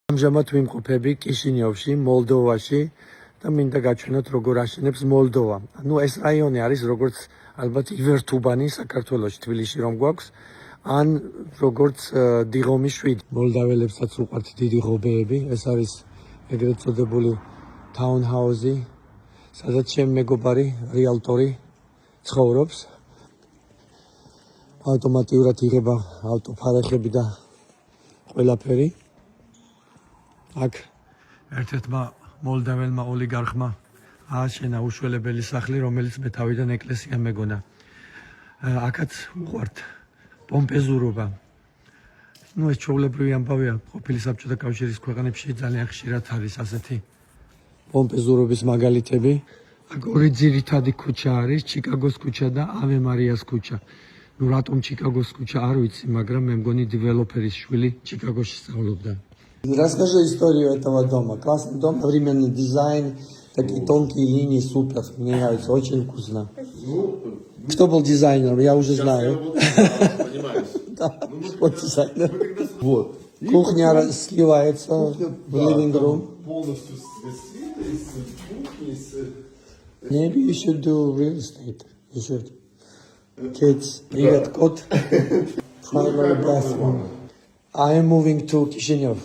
ამჟამად ვიმყოფები კიშინიოვში, მოლდოვაში და მინდა გაჩვენოთ როგორ აშენებს მოლდოვა. ანუ ეს რაიონი არის როგორც ალბათ ივერთუბანი საქართველოში, თბილისში რომ გვაქვს, ან როგორც დიღომი 7. მოლდაველებსაც უყვართ დიდი ღობეები, ეს არის ეგრეთ წოდებული ტაუნჰაუსი, სადაც ჩემი მეგობარი, რეალტორი ცხოვრობს. ავტომატურად იღება ავტოფარეხები და ყველაფერი. აქ ერთ-ერთმა მოლდაველმა ოლიგარხმა ააშენა უშველებელი სახლი, რომელიც მე თავიდან ეკლესია მეგონა. აქაც უყვართ პომპეზურობა. ეს ჩვეულებრივი ამბავია, ყოფილი საბჭოთა კავშირის ქვეყნებში ძალიან ხშირად არის ასეთი პომპეზურობის მაგალითები. აქ ორი ძირითადი ქუჩა არის, ჩიკაგოს ქუჩა და ავე მარიას ქუჩა. რატომ ჩიკაგოს ქუჩა არ ვიცი, მაგრამ მე მგონი დეველოპერის შვილი чикагоში სწავლობდა. Расскажи историю этого дома. Классный дом, современный дизайн, такие тонкие линии, супер. Мне нравится, очень вкусно. Кто был дизайнером, я уже знаю. Да, вот дизайнер. Вот. Кухня сливается в living room. Полностью света, из кухни, Maybe you should do real estate. You should. Kids, привет, кот. Final bathroom. I am moving to Kishinev.